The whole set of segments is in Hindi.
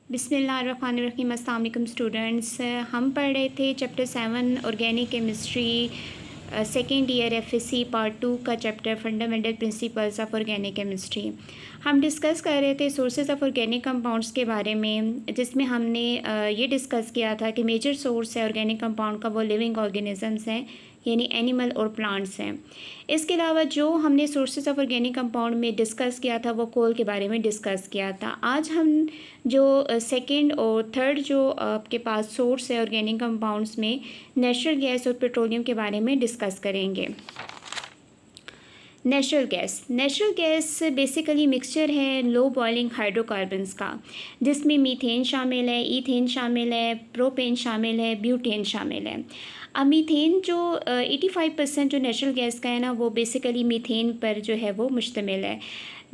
बिस्मिल्लाहिर्रहमानिर्रहीम। अस्सलाम वालेकुम स्टूडेंट्स। हम पढ़ रहे थे chapter 7 organic chemistry second year FSc part 2 का chapter fundamental principles of organic chemistry. हम डिस्कस कर रहे थे सोर्सेज ऑफ ऑर्गेनिक कंपाउंड्स के बारे में, जिसमें हमने ये डिस्कस किया था कि मेजर सोर्स है ऑर्गेनिक कंपाउंड का वो लिविंग ऑर्गेनिजम्स हैं, यानी एनिमल और प्लांट्स हैं। इसके अलावा जो हमने सोर्सेज ऑफ ऑर्गेनिक कंपाउंड में डिस्कस किया था वो कोल के बारे में डिस्कस किया था। आज हम जो सेकंड और थर्ड जो आपके पास सोर्स है ऑर्गेनिक कंपाउंड्स में, नेचुरल गैस और पेट्रोलियम के बारे में डिस्कस करेंगे। नेचुरल गैस बेसिकली मिक्सचर है लो बॉइलिंग हाइड्रोकार्बन्स का, जिसमें मीथेन शामिल है, ईथेन शामिल है, प्रोपेन शामिल है, ब्यूटेन शामिल है। अब मीथेन जो 85% जो नेचुरल गैस का है ना, वो बेसिकली मीथेन पर जो है वो मुश्तमिल है।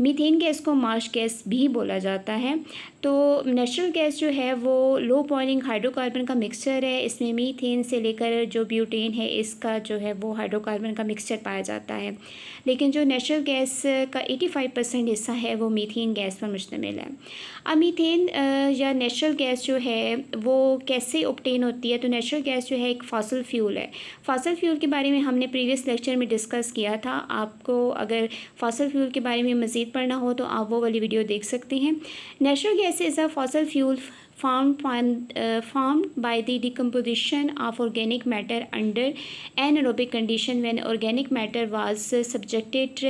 मीथेन गैस को मार्श गैस भी बोला जाता है। तो नेचुरल गैस जो है वो लो बॉइलिंग हाइड्रोकार्बन का मिक्सचर है। इसमें मीथेन से लेकर जो ब्यूटेन है इसका जो है वो हाइड्रोकार्बन का मिक्सचर पाया जाता है। लेकिन जो नेचुरल गैस का 85% हिस्सा है वो मीथेन गैस पर मुश्तमिल है। अब मीथेन या नेचुरल गैस जो है वो कैसे ऑब्टेन होती है? तो नेचुरल गैस जो है एक फॉसिल फ्यूल है। फॉसिल फ्यूल के बारे में हमने प्रीवियस लेक्चर में डिस्कस किया था। आपको अगर फॉसिल फ्यूल के बारे में मज़ीद पढ़ना हो तो आप वो वाली वीडियो देख सकते हैं। Natural gas is a fossil fuel formed by the decomposition of organic matter under anaerobic condition when organic matter was subjected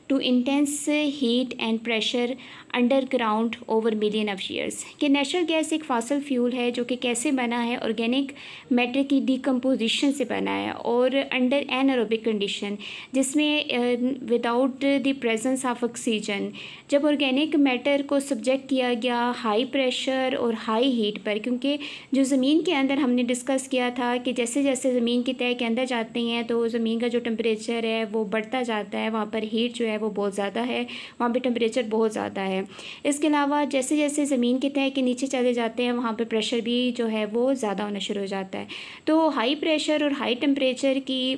to intense heat and pressure underground over million of years. कि नेचुरल गैस एक फॉसिल फ्यूल है जो कि कैसे बना है, ऑर्गेनिक मैटर की डिकम्पोजिशन से बना है और अंडर एनारोबिक कंडीशन, जिसमें without the presence of oxygen. जब ऑर्गेनिक मैटर को सब्जेक्ट किया गया हाई प्रेशर और हाई हीट पर, क्योंकि जो ज़मीन के अंदर हमने डिस्कस किया था कि जैसे जैसे ज़मीन की तह के अंदर जाते हैं तो ज़मीन का जो टेम्परेचर है वो बढ़ता जाता है, वहाँ पर हीट जो है वो बहुत ज़्यादा है, वहाँ पर टेम्परेचर बहुत ज़्यादा है। इसके अलावा जैसे जैसे ज़मीन की तह के नीचे चले जाते हैं वहाँ पे प्रेशर भी जो है वो ज़्यादा होना शुरू हो जाता है। तो हाई प्रेशर और हाई टेम्परेचर की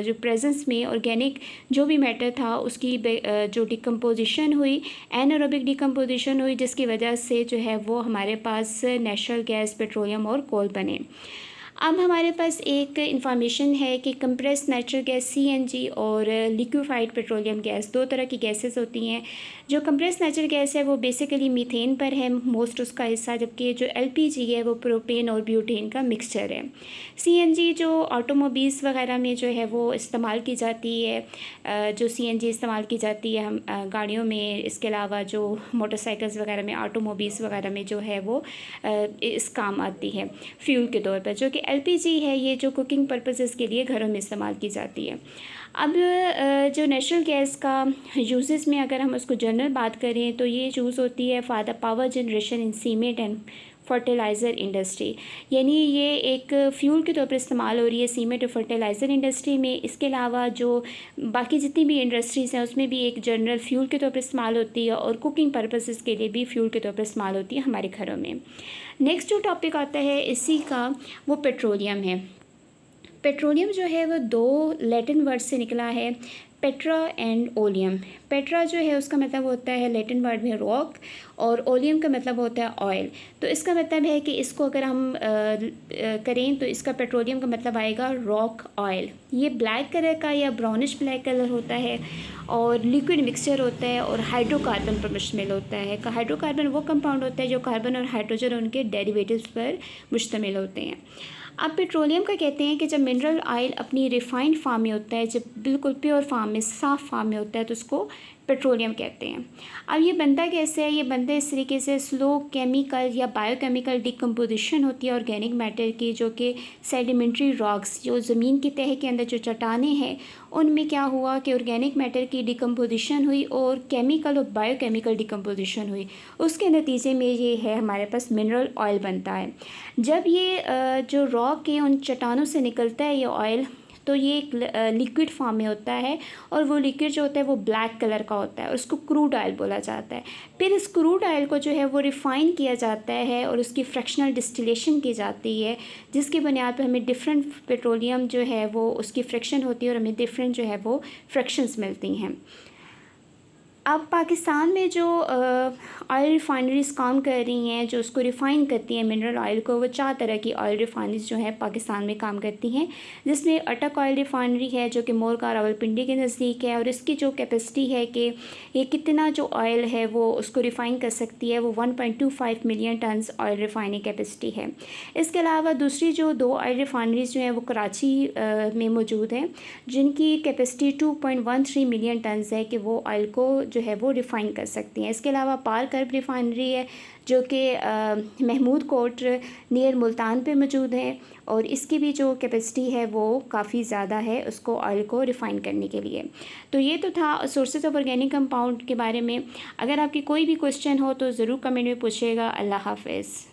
जो प्रेजेंस में ऑर्गेनिक जो भी मैटर था उसकी जो डिकम्पोजिशन हुई, एनारोबिक डिकम्पोजिशन हुई, जिसकी वजह से जो है वो हमारे पास नेचुरल गैस, पेट्रोलियम और कोल बने। अब हमारे पास एक इंफॉर्मेशन है कि कंप्रेस नेचुरल गैस सीएनजी और लिक्विफाइड पेट्रोलियम गैस दो तरह की गैसेस होती हैं। जो कंप्रेस नेचुरल गैस है वो बेसिकली मीथेन पर है मोस्ट उसका हिस्सा, जबकि जो एलपीजी है वो प्रोपेन और ब्यूटेन का मिक्सचर है। सीएनजी जो ऑटोमोबाइल्स वगैरह में जो है वो इस्तेमाल की जाती है, जो सीएनजी इस्तेमाल की जाती है हम गाड़ियों में, इसके अलावा जो मोटरसाइकिल्स वगैरह में, ऑटोमोबाइल्स वगैरह में जो है वो इस काम आती है फ्यूल के तौर पर। जो कि एलपीजी है ये जो कुकिंग पर्पसेस के लिए घरों में इस्तेमाल की जाती है। अब जो नेचुरल गैस का यूजेस में अगर हम उसको जनरल बात करें तो ये यूज़ होती है for the power generation in cement and fertiliser industry, यानी ये एक फ्यूल के तौर पर इस्तेमाल हो रही है सीमेंट और फर्टिलाइज़र इंडस्ट्री में। इसके अलावा जो बाकी जितनी भी इंडस्ट्रीज़ हैं उसमें भी एक जनरल फ्यूल के तौर पर इस्तेमाल होती है और कुकिंग पर्पसेस के लिए भी फ्यूल के तौर पर इस्तेमाल होती है हमारे घरों में। नेक्स्ट जो टॉपिक आता है इसी का वो पेट्रोलियम है। पेट्रोलियम जो है वो दो लैटिन वर्ड से निकला है, पेट्रा एंड ओलियम। पेट्रा जो है उसका मतलब होता है लैटिन वर्ड में रॉक, और ओलियम का मतलब होता है ऑयल। तो इसका मतलब है कि इसको अगर हम करें तो इसका पेट्रोलियम का मतलब आएगा रॉक ऑयल। ये ब्लैक कलर का या ब्राउनिश ब्लैक कलर होता है और लिक्विड मिक्सचर होता है और हाइड्रोकार्बन पर मुश्तमिल होता है। हाइड्रोकार्बन वो कंपाउंड होता है जो कार्बन और हाइड्रोजन और उनके डेरिवेटिव्स पर मुश्तमिल होते हैं। अब पेट्रोलियम का कहते हैं कि जब मिनरल ऑयल अपनी रिफाइंड फार्म में होता है, जब बिल्कुल प्योर फार्म में, साफ़ फार्म में होता है, तो उसको पेट्रोलियम कहते हैं। अब ये बनता कैसे है? ये बनता इस तरीके से, स्लो केमिकल या बायोकेमिकल डिकम्पोजिशन होती है ऑर्गेनिक मैटर की, जो कि सेडिमेंट्री रॉक्स, जो ज़मीन की तह के अंदर जो चट्टानें हैं उनमें क्या हुआ कि ऑर्गेनिक मैटर की डिकम्पोजिशन हुई और केमिकल और बायोकेमिकल डिकम्पोजिशन हुई। उसके नतीजे में ये है हमारे पास मिनरल ऑयल बनता है। जब ये जो रॉक है उन चट्टानों से निकलता है ये ऑयल, तो ये एक लिक्विड फॉर्म में होता है और वो लिक्विड जो होता है वो ब्लैक कलर का होता है, उसको क्रूड ऑयल बोला जाता है। फिर इस क्रूड ऑयल को जो है वो रिफ़ाइन किया जाता है और उसकी फ्रैक्शनल डिस्टिलेशन की जाती है, जिसकी बुनियाद पर हमें डिफरेंट पेट्रोलियम जो है वो उसकी फ्रैक्शन होती है और हमें डिफरेंट जो है वो फ्रैक्शंस मिलती हैं। अब पाकिस्तान में जो ऑयल रिफाइनरीज़ काम कर रही हैं, जो उसको रिफ़ाइन करती हैं मिनरल ऑयल को, वो 4 तरह की ऑयल रिफाइनरीज़ जो हैं पाकिस्तान में काम करती हैं, जिसमें अटक ऑयल रिफाइनरी है जो कि मोरका रावलपिंडी के नज़दीक है, और इसकी जो कैपेसिटी है कि ये कितना जो ऑयल है वो उसको रिफ़ाइन कर सकती है, वो 1.25 million turns oil refining capacity है। इसके अलावा दूसरी जो 2 ऑयल रिफाइनरीज़ जो हैं वो कराची में मौजूद हैं, जिनकी कैपेसिटी 2.13 मिलियन टन्स है कि वो ऑयल को जो है वो रिफ़ाइन कर सकती हैं। इसके अलावा पार कर्ब रिफाइनरी है जो कि महमूद कोट नियर मुल्तान पे मौजूद है, और इसकी भी जो कैपेसिटी है वो काफ़ी ज़्यादा है उसको ऑयल को रिफ़ाइन करने के लिए। तो ये तो था सोर्सेज ऑफ ऑर्गेनिक कंपाउंड के बारे में। अगर आपकी कोई भी क्वेश्चन हो तो ज़रूर कमेंट में पूछिएगा। अल्लाह हाफ़िज़।